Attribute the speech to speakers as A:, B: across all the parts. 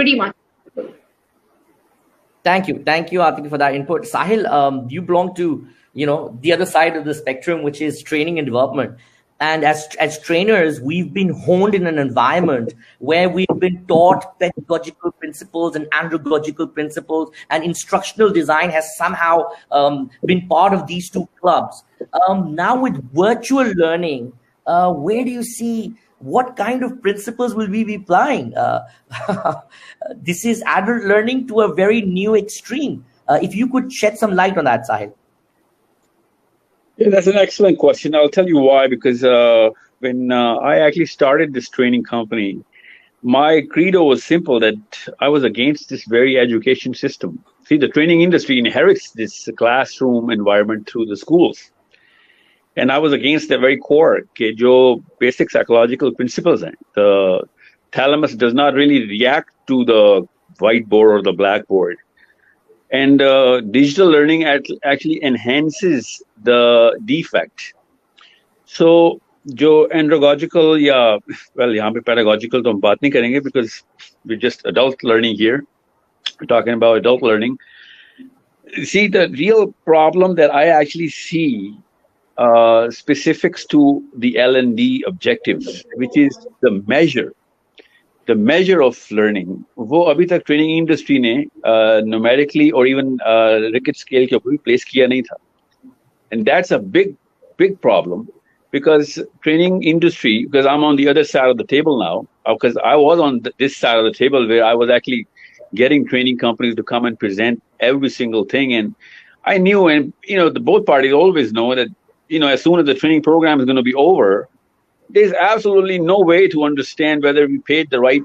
A: pretty much.
B: Thank you, Atif, for that input. Sahil, you belong to the other side of the spectrum, which is training and development. And as trainers, we've been honed in an environment where we've been taught pedagogical principles and andragogical principles, and instructional design has somehow been part of these two clubs. Now with virtual learning, where do you see what kind of principles will we be applying? This is adult learning to a very new extreme. If you could shed some light on that, Sahil.
C: Yeah, that's an excellent question. I'll tell you why, because when I actually started this training company, my credo was simple, that I was against this very education system. See, the training industry inherits this classroom environment through the schools. And I was against the very core, कि जो basic psychological principles हैं. The thalamus does not really react to the whiteboard or the blackboard. And digital learning actually enhances the defect. So, जो adrogogical यहाँ पे pedagogical तो हम बात नहीं करेंगे, because we're just adult learning here. We're talking about adult learning. See, the real problem that I actually see specifics to the L&D objectives, which is the measure of learning. वो अभी तक training industry ने numerically or even Rickett scale के ऊपर भी place किया नहीं था. And that's a big problem, because training industry, because I'm on the other side of the table now, because I was on this side of the table where I was actually getting training companies to come and present every single thing. And I knew, and the both parties always know that as soon as the training program is going to be over, there's absolutely no way to understand whether we paid the right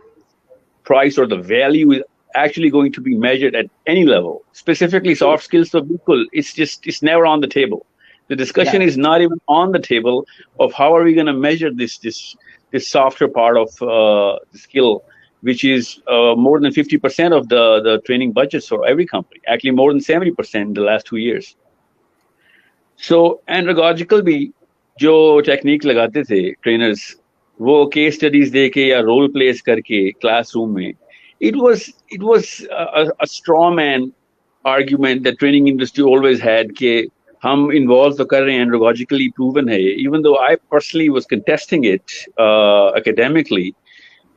C: price or the value is actually going to be measured at any level. Specifically, soft skills, so it's never on the table. The discussion is not even on the table of how are we going to measure this softer part of the skill, which is more than 50% of the training budgets for every company. Actually, more than 70% in the last 2 years. So, andragogical भी जो technique लगाते थे trainers, वो case studies दे के या role place करके classroom में, it was a straw man argument that training industry always had कि हम involve तो कर रहे हैं, andragogically proven है, even though I personally was contesting it academically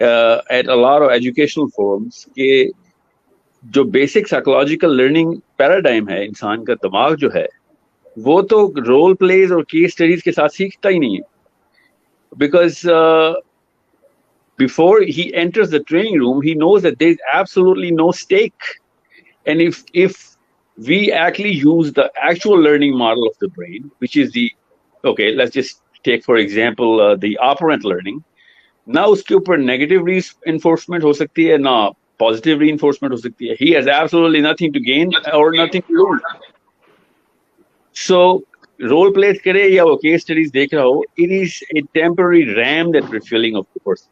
C: at a lot of educational forums कि जो basic psychological learning paradigm है, इंसान का दिमाग जो है, वो तो रोल प्लेज और केस स्टडीज के साथ सीखता ही नहीं है. Because before he enters the training room, he knows that there's absolutely no stake. And if we actually use the actual learning model of the brain, which is let's just take for example the operant learning. ना उसके ऊपर negative reinforcement हो सकती है, ना positive reinforcement हो सकती है. He has absolutely nothing to gain or nothing to lose. So, role plays करे या वो case studies देख रहा हो, it is a temporary RAM that refilling of the person.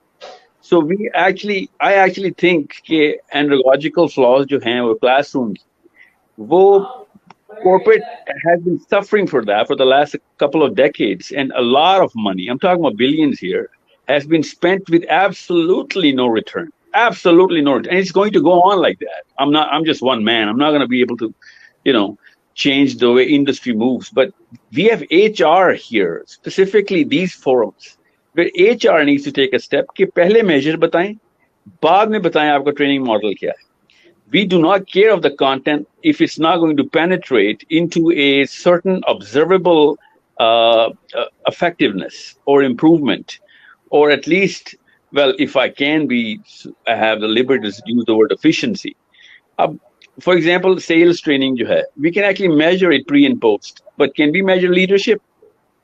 C: So I actually think कि andragogical flaws जो हैं वो classroom, वो corporate has been suffering for that for the last couple of decades, and a lot of money, I'm talking about billions here, has been spent with absolutely no return. Absolutely no return. And it's going to go on like that. I'm just one man. I'm not going to be able to, change the way industry moves. But we have HR here, specifically these forums, where HR needs to take a step कि पहले measure बताएं, बाद में बताएं आपका training model क्या है. We do not care of the content if it's not going to penetrate into a certain observable effectiveness or improvement, or at least, well, if I have the liberty to use the word efficiency. For example, sales training जो है, we can actually measure it pre and post, but can we measure leadership?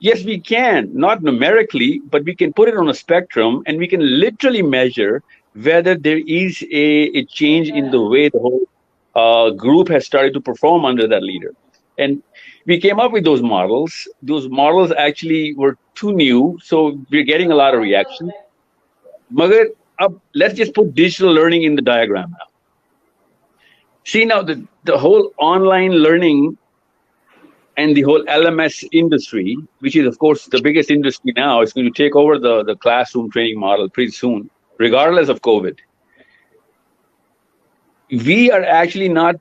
C: Yes, we can, not numerically, but we can put it on a spectrum, and we can literally measure whether there is a change in the way the whole group has started to perform under that leader. And we came up with those models. Those models actually were too new, so we're getting a lot of reaction. Magar, let's just put digital learning in the diagram now. See now, the whole online learning and the whole LMS industry, which is, of course, the biggest industry now, is going to take over the classroom training model pretty soon, regardless of COVID. we are actually not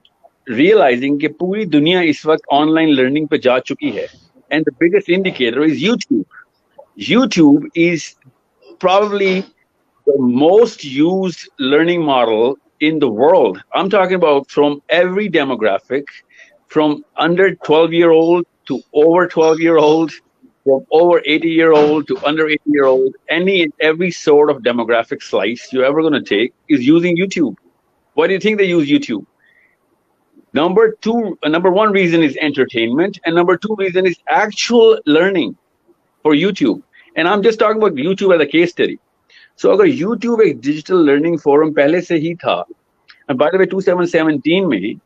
C: realizing कि पूरी दुनिया इस वक्त online learning पे जा चुकी है. And the biggest indicator is YouTube. YouTube is probably the most used learning model in the world. I'm talking about from every demographic, from under 12-year-old to over 12-year-old, from over 80-year-old to under 80-year-old. Any and every sort of demographic slice you're ever going to take is using YouTube. Why do you think they use YouTube? Number one reason is entertainment, and number two reason is actual learning for YouTube. And I'm just talking about YouTube as a case study. So अगर YouTube एक digital learning forum पहले से ही था, and by the way 2017 में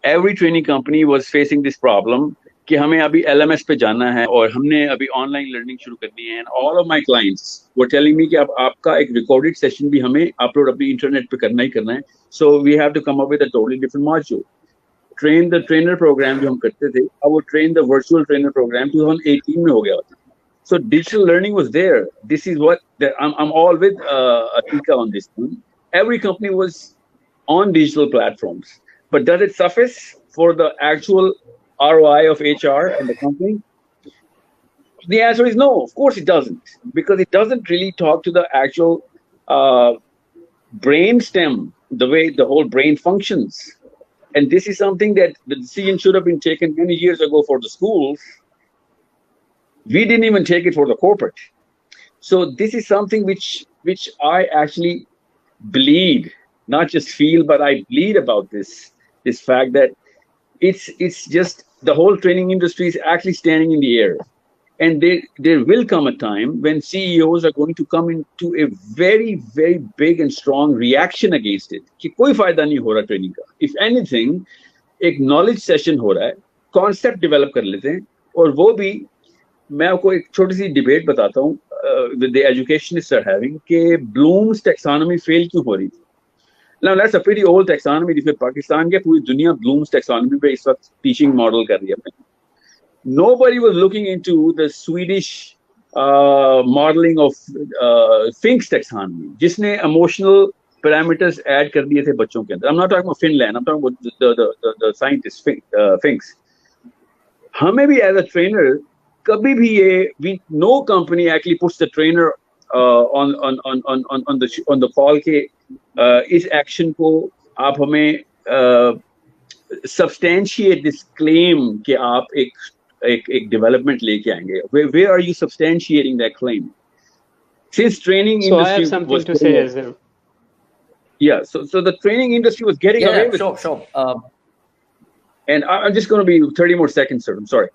C: every training company was facing this problem कि हमें अभी LMS पे जाना है और हमने अभी online learning शुरू करनी है, and all of my clients were telling me कि अब आपका एक recorded session भी हमें upload अपनी internet पे करना ही करना है, so we have to come up with a totally different module. Train the trainer program जो हम करते थे, अब वो train the virtual trainer program 2018 में हो गया था. So digital learning was there. This is what I'm all with Atika on this one. Every company was on digital platforms, but does it suffice for the actual ROI of HR and the company? The answer is no. Of course it doesn't, because it doesn't really talk to the actual brain stem, the way the whole brain functions. And this is something that the decision should have been taken many years ago for the schools. We didn't even take it for the corporate. So this is something which I actually bleed, not just feel, but I bleed about this fact that it's just the whole training industry is actually standing in the air. And there will come a time when CEOs are going to come into a very, very big and strong reaction against it. कि कोई फायदा नहीं हो रहा training का. If anything, एक knowledge session हो रहा है, concept develop कर लेते हैं, और वो भी मैं आपको एक छोटी सी डिबेट बताता हूँ with the educationists are having कि Bloom's taxonomy fail क्यों हो रही थी. Now that's a pretty old taxonomy जिसमें पाकिस्तान के पूरी दुनिया Bloom's taxonomy पे इस वक्त teaching model कर रही है. Nobody was looking into the Swedish modeling of Fink's taxonomy, जिसने emotional parameters add कर दिए थे बच्चों के अंदर. I'm not talking about Finland. I'm talking about the scientist Fink's. हमें भी as a trainer कभी भी ये no company actually puts the trainer on the call के इस action को आप हमें substantiate this claim कि आप एक development लेके आएंगे. Where are you substantiating that claim? Since training industry,
A: I have something to say as well.
C: Yeah, so the training industry was getting away with it.
B: Sure.
C: And I'm just going to be 30 more seconds, sir. I'm sorry,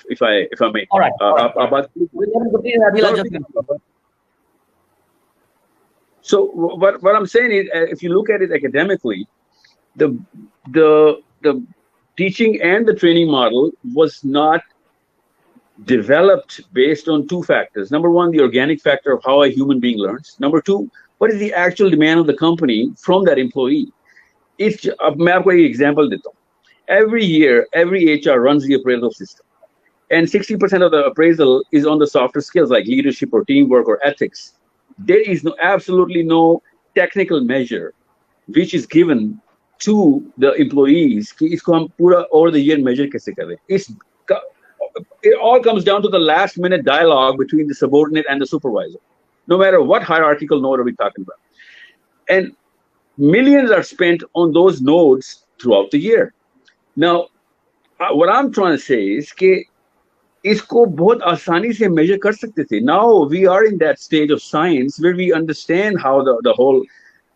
C: if I may.
B: All right.
C: So what I'm saying is, if you look at it academically, the teaching and the training model was not developed based on two factors. Number one, the organic factor of how a human being learns. Number two, what is the actual demand of the company from that employee? मैं आपको एक example देता हूँ. Every year, every HR runs the appraisal system, and 60% of the appraisal is on the softer skills like leadership or teamwork or ethics. There is absolutely no technical measure which is given to the employees कि इसको हम पूरा over the year measure कैसे करें. It all comes down to the last minute dialogue between the subordinate and the supervisor, no matter what hierarchical node are we talking about. And millions are spent on those nodes throughout the year. Now, what I'm trying to say is कि इसको बहुत आसानी से measure कर सकते थे. Now we are in that stage of science where we understand how the whole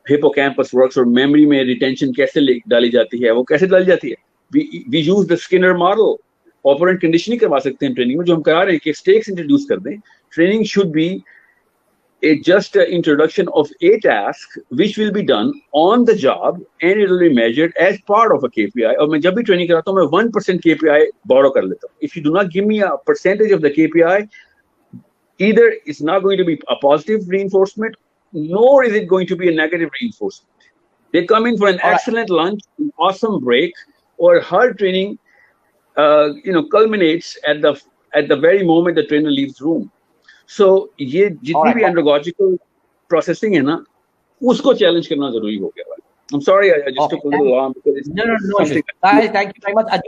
C: hippocampus works, or memory में retention कैसे डाली जाती है, वो कैसे डाली जाती है. We use the Skinner model. Operant conditioning करवा सकते हैं ट्रेनिंग में, जो हम करा रहे हैं कि stakes introduce कर दें. Training should be just an introduction of a task which will be done on the job, and it will be measured as part of a KPI. और मैं जब भी ट्रेनिंग कराता हूँ मैं 1% KPI borrow कर लेता हूँ. If you do not give me a percentage of the KPI, either it's not going to be a positive reinforcement, nor is it going to be a negative reinforcement. They come in for an excellent lunch, an awesome break, or hard training culminates at the very moment the trainer leaves the room. So ये जितनी भी adrogogical processing है ना, उसको challenge करना जरूरी हो गया है. I'm sorry, I just
B: Okay.
C: took a little long because it's
B: No
C: something.
B: issues. Thank you very much.